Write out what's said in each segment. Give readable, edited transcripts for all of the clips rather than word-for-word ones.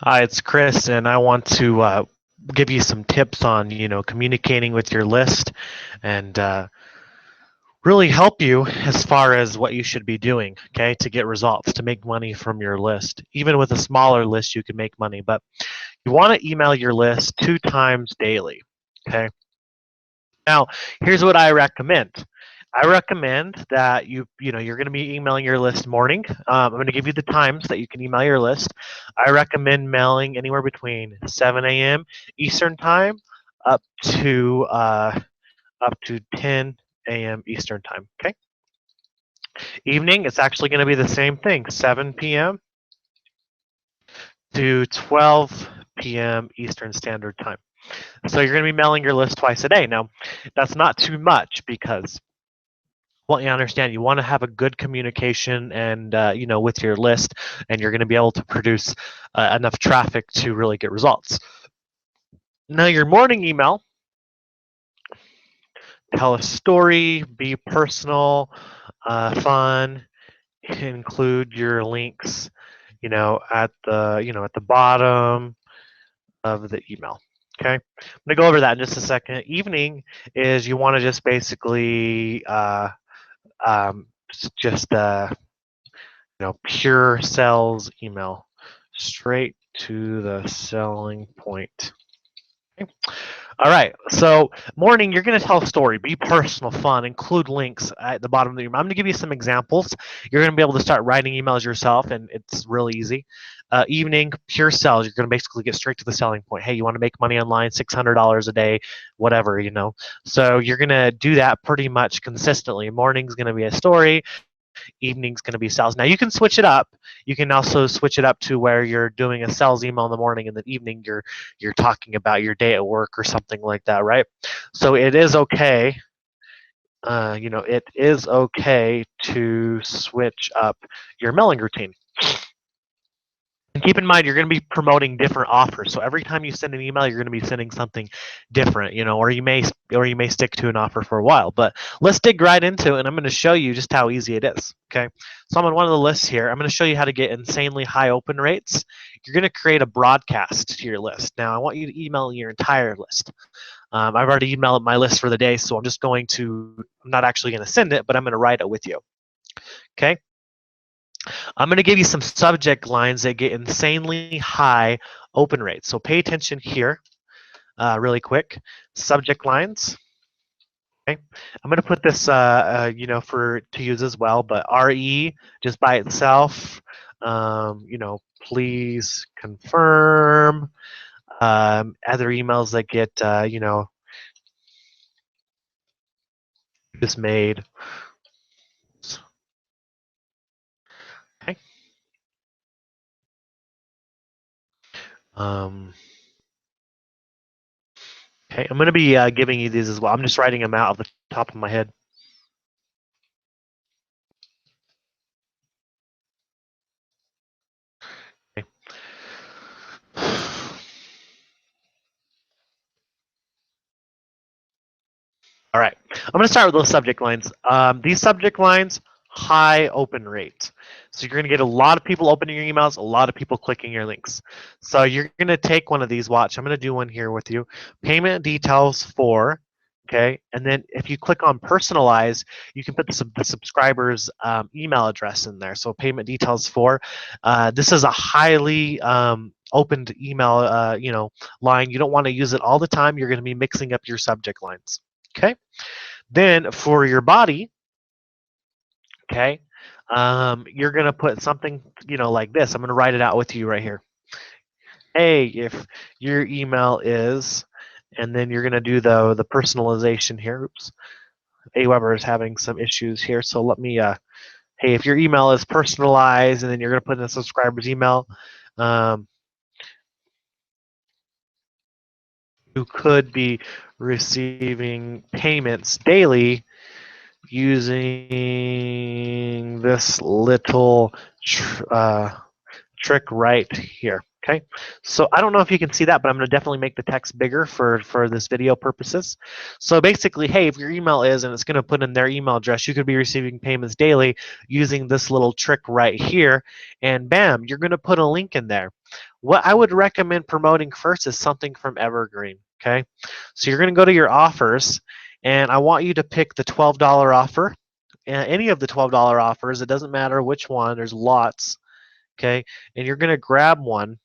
Hi, it's Chris, and I want to give you some tips on, communicating with your list and really help you as far as what you should be doing, okay, to get results, to make money from your list. Even with a smaller list, you can make money, but you want to email your list 2 times daily, okay? Now, here's what I recommend. I recommend that you're going to be emailing your list morning. I'm going to give you the times that you can email your list. I recommend mailing anywhere between 7 a.m. Eastern time up to 10 a.m. Eastern time. Okay. Evening, it's actually going to be the same thing, 7 p.m. to 12 p.m. Eastern Standard Time. So you're going to be mailing your list twice a day. Now, that's not too much because you understand you want to have a good communication and with your list, and you're going to be able to produce enough traffic to really get results. Now your morning email, tell a story, be personal, fun, include your links at the bottom of the email. Okay, I'm going to go over that in just a second. Evening is you want to just basically um, just pure sales email, straight to the selling point. Okay. All right. So morning, you're going to tell a story, be personal, fun, include links at the bottom of the email. I'm going to give you some examples. You're going to be able to start writing emails yourself, and it's really easy. Evening, pure sales. You're going to basically get straight to the selling point. Hey, you want to make money online, $600 a day, whatever. So you're going to do that pretty much consistently. Morning's going to be a story. Evening's going to be sales. Now you can switch it up. You can also switch it up to where you're doing a sales email in the morning, and the evening you're talking about your day at work or something like that, right? So it is okay. It is okay to switch up your mailing routine. And keep in mind, you're going to be promoting different offers. So every time you send an email, you're going to be sending something different, or you may stick to an offer for a while. But let's dig right into it, and I'm going to show you just how easy it is. Okay, so I'm on one of the lists here. I'm going to show you how to get insanely high open rates. You're going to create a broadcast to your list. Now, I want you to email your entire list. I've already emailed my list for the day, so I'm not actually going to send it, but I'm going to write it with you. Okay. I'm going to give you some subject lines that get insanely high open rates. So pay attention here really quick. Subject lines. Okay. I'm going to put this, to use as well, but RE just by itself, please confirm. Other emails that get, just made. Okay. Okay, I'm going to be giving you these as well. I'm just writing them out of the top of my head. Okay. All right, I'm going to start with those subject lines. These subject lines, high open rate. So you're going to get a lot of people opening your emails, a lot of people clicking your links. So you're going to take one of these. Watch, I'm going to do one here with you. Payment details for, okay? And then if you click on personalize, you can put the subscriber's email address in there. So payment details for, this is a highly opened email, line. You don't want to use it all the time. You're going to be mixing up your subject lines. Okay, then for your body, okay, you're gonna put something, like this. I'm gonna write it out with you right here. Hey, if your email is, and then you're gonna do the personalization here. Oops, Aweber is having some issues here, so let me. Hey, if your email is personalized, and then you're gonna put in the subscriber's email. You could be receiving payments daily using this little trick right here. Okay, so I don't know if you can see that, but I'm going to definitely make the text bigger for this video purposes. So basically, hey, if your email is, and it's going to put in their email address, you could be receiving payments daily using this little trick right here, and bam, you're going to put a link in there. What I would recommend promoting first is something from Evergreen. Okay, so you're going to go to your offers, and I want you to pick the $12 offer, any of the $12 offers. It doesn't matter which one. There's lots. Okay, and you're going to grab one.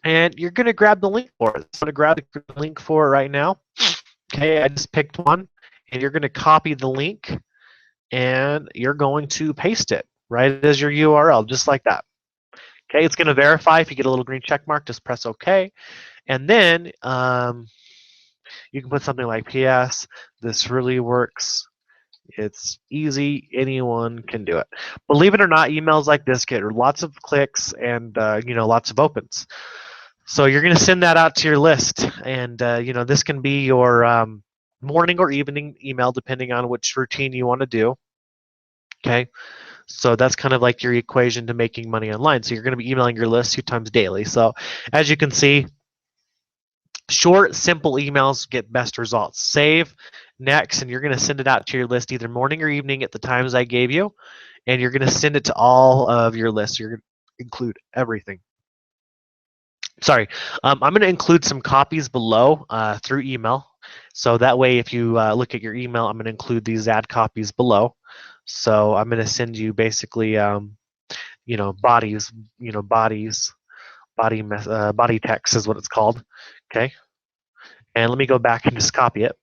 And you're going to grab the link for it. So I'm going to grab the link for it right now. Okay, I just picked one. And you're going to copy the link. And you're going to paste it right as your URL, just like that. Okay, it's going to verify. If you get a little green check mark, just press OK. And then you can put something like PS, this really works. It's easy. Anyone can do it. Believe it or not, emails like this get lots of clicks and lots of opens. So you're going to send that out to your list, and this can be your morning or evening email, depending on which routine you want to do. Okay, so that's kind of like your equation to making money online. So you're going to be emailing your list 2 times daily. So as you can see, short, simple emails get best results. Save, next, and you're going to send it out to your list either morning or evening at the times I gave you, and you're going to send it to all of your lists. You're going to include everything. Sorry, I'm going to include some copies below through email. So that way, if you look at your email, I'm going to include these ad copies below. So I'm going to send you basically, bodies, body text is what it's called. Okay. And let me go back and just copy it.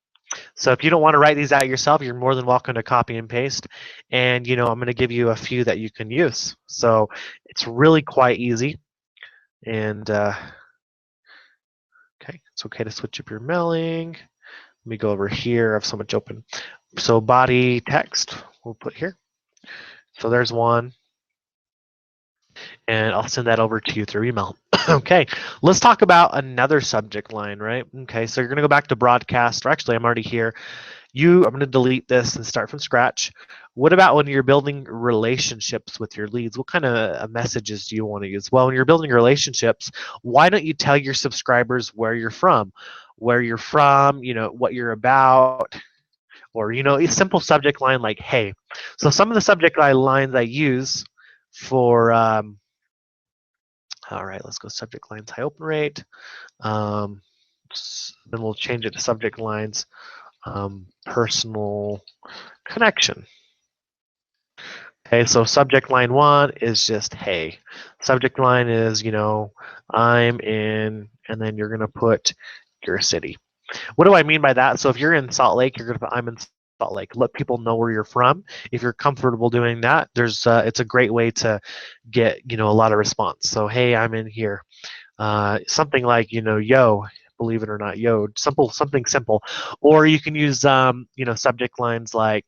So if you don't want to write these out yourself, you're more than welcome to copy and paste. And, I'm going to give you a few that you can use. So it's really quite easy. And, okay, it's okay to switch up your mailing. Let me go over here. I have so much open. So body text, we'll put here. So there's one. And I'll send that over to you through email. Okay, let's talk about another subject line, right? Okay, so you're going to go back to broadcast, or actually I'm already here. I'm going to delete this and start from scratch. What about when you're building relationships with your leads? What kind of messages do you want to use? Well, when you're building relationships, why don't you tell your subscribers where you're from? What you're about, or a simple subject line like hey. So some of the subject lines I use for all right, let's go subject lines high open rate. Then we'll change it to subject lines personal connection. Okay, so subject line 1 is just hey. Subject line is I'm in, and then you're going to put your city. What do I mean by that? So if you're in Salt Lake, you're going to put I'm in Salt Lake. Let people know where you're from. If you're comfortable doing that, it's a great way to get a lot of response. So hey, I'm in here. Something like yo, believe it or not, yo, something simple. Or you can use subject lines like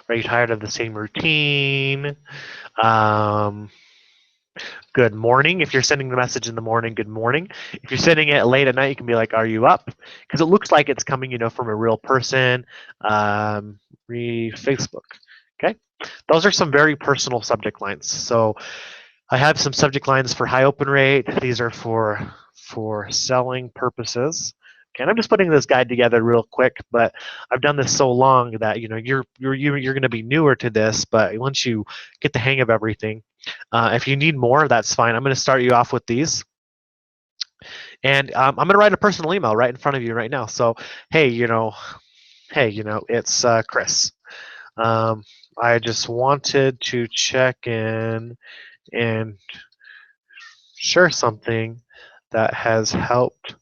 are you tired of the same routine? Good morning. If you're sending the message in the morning, good morning. If you're sending it late at night, you can be like, are you up? Because it looks like it's coming, from a real person. Facebook. Okay. Those are some very personal subject lines. So I have some subject lines for high open rate. These are for selling purposes. Okay, and I'm just putting this guide together real quick, but I've done this so long that you're going to be newer to this. But once you get the hang of everything, if you need more, that's fine. I'm going to start you off with these, and I'm going to write a personal email right in front of you right now. So hey, it's Chris. I just wanted to check in and share something that has helped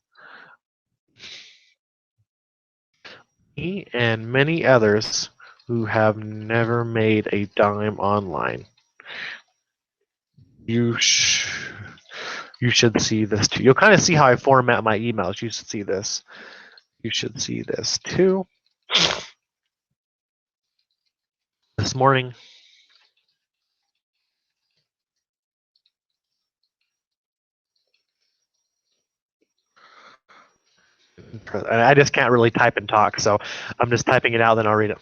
me and many others who have never made a dime online. You should see this too. You'll kind of see how I format my emails. You should see this. You should see this too. This morning. I just can't really type and talk, so I'm just typing it out, then I'll read it.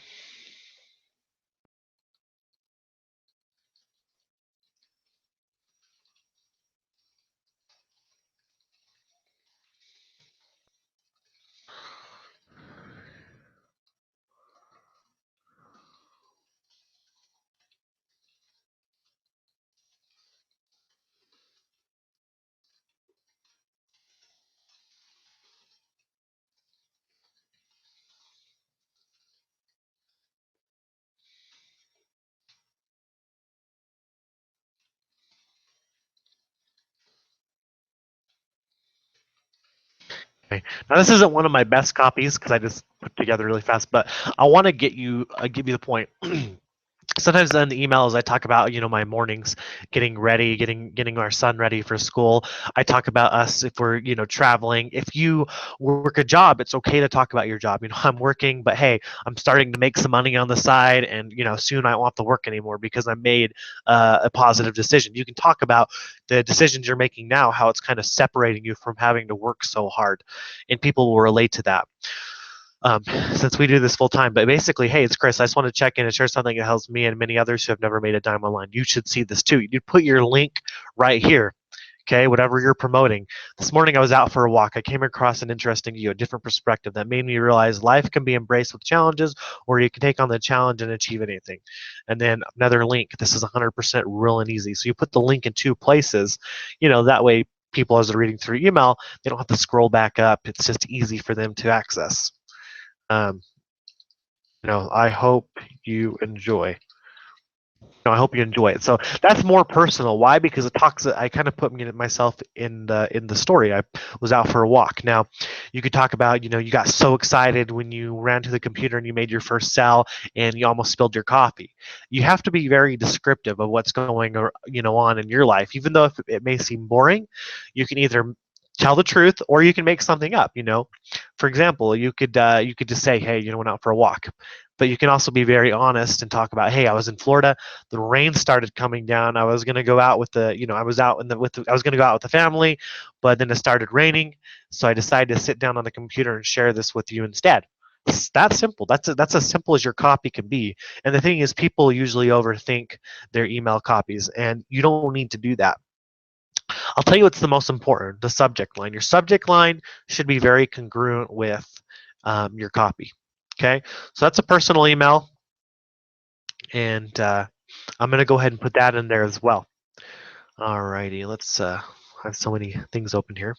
Now this isn't one of my best copies because I just put together really fast, but I want to give you the point. Sometimes in the emails I talk about, my mornings, getting ready, getting our son ready for school. I talk about us if we're, traveling. If you work a job, it's okay to talk about your job. I'm working, but hey, I'm starting to make some money on the side, and soon I won't have to work anymore because I made a positive decision. You can talk about the decisions you're making now, how it's kind of separating you from having to work so hard, and people will relate to that. Since we do this full time. But basically, hey, it's Chris. I just want to check in and share something that helps me and many others who have never made a dime online. You should see this too. You put your link right here. Okay, whatever you're promoting. This morning I was out for a walk. I came across an interesting view, a different perspective that made me realize life can be embraced with challenges, or you can take on the challenge and achieve anything. And then another link. This is 100% real and easy. So you put the link in two places. That way people, as they're reading through email, they don't have to scroll back up. It's just easy for them to access. I hope you enjoy. I hope you enjoy it. So that's more personal. Why? Because it talks. I kind of put myself in the story. I was out for a walk. Now, you could talk about. You got so excited when you ran to the computer and you made your first sell, and you almost spilled your coffee. You have to be very descriptive of what's going, on in your life. Even though if it may seem boring, you can either tell the truth or you can make something up. For example, you could just say, hey, went out for a walk. But you can also be very honest and talk about, hey, I was in Florida. The rain started coming down. I was going to go out with I was going to go out with the family, but then it started raining. So I decided to sit down on the computer and share this with you instead. It's that simple. That's as simple as your copy can be. And the thing is, people usually overthink their email copies, and you don't need to do that. I'll tell you what's the most important, the subject line. Your subject line should be very congruent with your copy. Okay, so that's a personal email, and I'm going to go ahead and put that in there as well. Alrighty, let's I have so many things open here.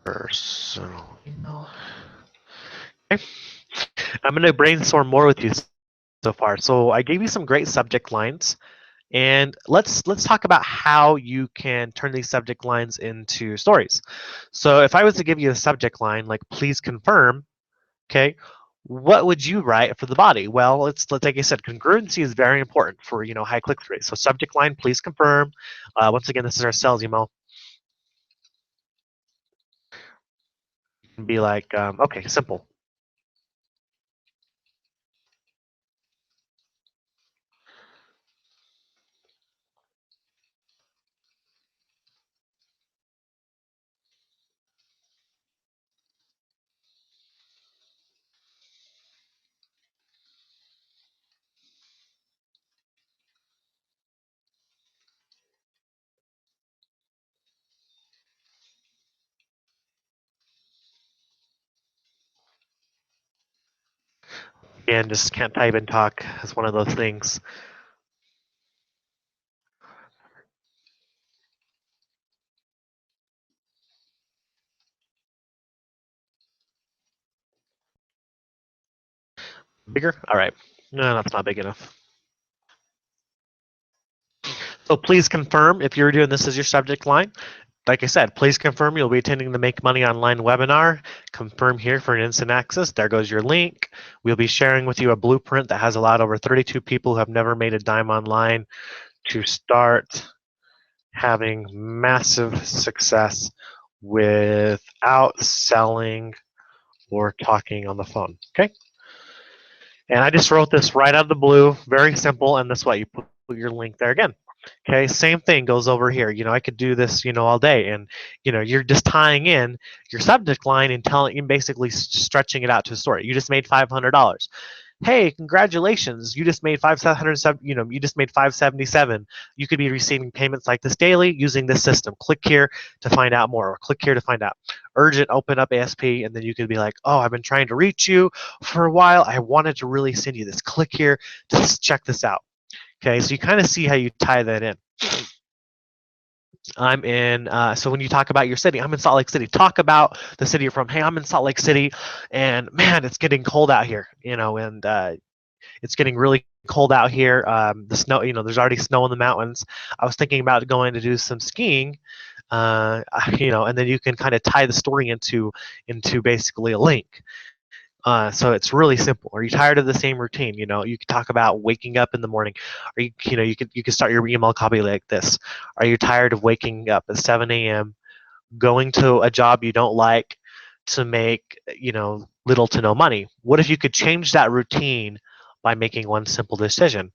Personal email. Okay. I'm going to brainstorm more with you so far. So I gave you some great subject lines. And let's talk about how you can turn these subject lines into stories. So if I was to give you a subject line like "please confirm," okay, what would you write for the body? Well, let's like I said, congruency is very important for high click-through rate. So subject line, please confirm. Once again, this is our sales email. Be like, okay, simple. And just can't type and talk. It's one of those things. Bigger? All right. No, that's not big enough. So please confirm if you're doing this as your subject line. Like I said, please confirm you'll be attending the Make Money Online webinar. Confirm here for an instant access. There goes your link. We'll be sharing with you a blueprint that has allowed over 32 people who have never made a dime online to start having massive success without selling or talking on the phone. Okay? And I just wrote this right out of the blue, very simple, and that's why you put your link there again. Okay, same thing goes over here. I could do this, all day, and you're just tying in your subject line and basically stretching it out to a story. You just made $500. Hey, congratulations! You just made you just made 577. You could be receiving payments like this daily using this system. Click here to find out more, or click here to find out. Urgent, open up ASP, and then you could be like, oh, I've been trying to reach you for a while. I wanted to really send you this. Click here to check this out. Okay, so you kind of see how you tie that in. I'm in, so when you talk about your city, I'm in Salt Lake City. Talk about the city you're from. Hey, I'm in Salt Lake City, and man, it's getting cold out here, and it's getting really cold out here. The snow, there's already snow in the mountains. I was thinking about going to do some skiing, and then you can kind of tie the story into basically a link. So it's really simple. Are you tired of the same routine? You can talk about waking up in the morning. Or you can start your email copy like this. Are you tired of waking up at 7 a.m., going to a job you don't like to make, little to no money? What if you could change that routine by making one simple decision?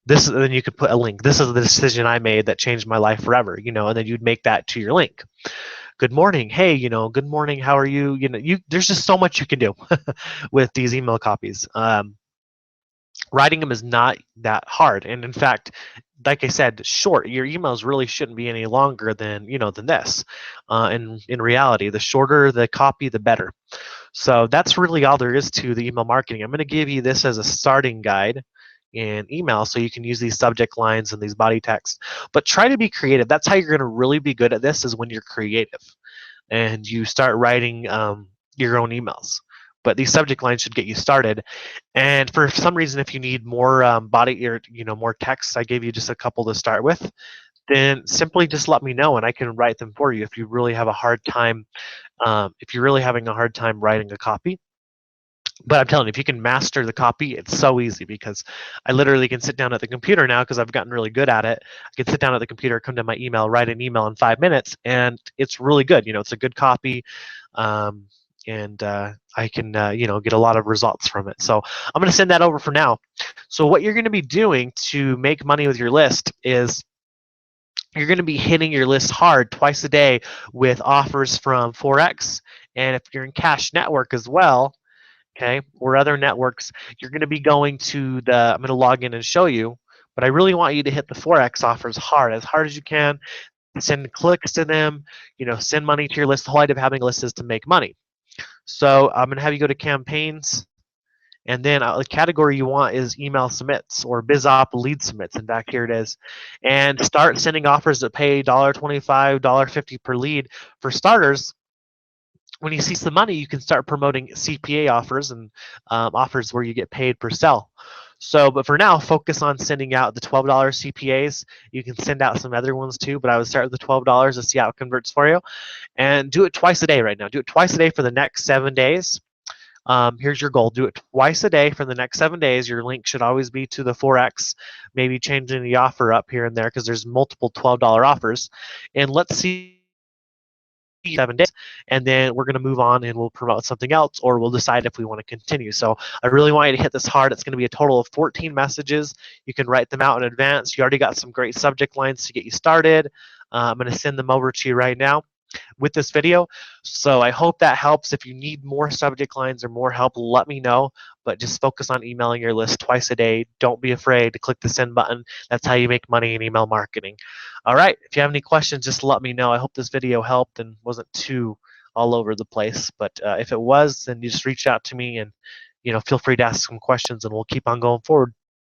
Then you could put a link. This is the decision I made that changed my life forever, and then you'd make that to your link. Good morning. Hey, good morning. How are you? There's just so much you can do with these email copies. Writing them is not that hard, and in fact, like I said, short. Your emails really shouldn't be any longer than this. In reality, the shorter the copy, the better. So that's really all there is to the email marketing. I'm going to give you this as a starting guide in email so you can use these subject lines and these body text, but try to be creative. That's how you're going to really be good at this, is when you're creative and you start writing your own emails. But these subject lines should get you started. And for some reason, if you need more body or more text, I gave you just a couple to start with, then simply just let me know and I can write them for you if you really have a hard time, if you're really having a hard time writing a copy. But I'm telling you, if you can master the copy, it's so easy, because I literally can sit down at the computer now, because I've gotten really good at it. I can sit down at the computer, come to my email, write an email in 5 minutes, and it's really good. It's a good copy, and I can get a lot of results from it. So I'm going to send that over for now. So what you're going to be doing to make money with your list is you're going to be hitting your list hard twice a day with offers from Forex, and if you're in Cash Network as well, okay, or other networks, you're going to be going to I'm going to log in and show you, but I really want you to hit the Forex offers as hard as you can. Send clicks to them, send money to your list. The whole idea of having a list is to make money. So I'm going to have you go to campaigns, and then the category you want is email submits or BizOp lead submits. In fact, here it is. And start sending offers that pay $1.25, $1.50 per lead. For starters, when you see some money, you can start promoting CPA offers and offers where you get paid per sell. So, but for now, focus on sending out the $12 CPAs. You can send out some other ones too, but I would start with the $12 to see how it converts for you. And do it twice a day right now. Do it twice a day for the next 7 days. Here's your goal. Do it twice a day for the next 7 days. Your link should always be to the Forex, maybe changing the offer up here and there, because there's multiple $12 offers. And let's see 7 days, and then we're going to move on and we'll promote something else, or we'll decide if we want to continue. So I really want you to hit this hard. It's going to be a total of 14 messages. You can write them out in advance. You already got some great subject lines to get you started. I'm going to send them over to you right now with this video. So I hope that helps. If you need more subject lines or more help, let me know. But just focus on emailing your list twice a day. Don't be afraid to click the send button. That's how you make money in email marketing. All right. If you have any questions, just let me know. I hope this video helped and wasn't too all over the place. But if it was, then you just reach out to me and feel free to ask some questions, and we'll keep on going forward.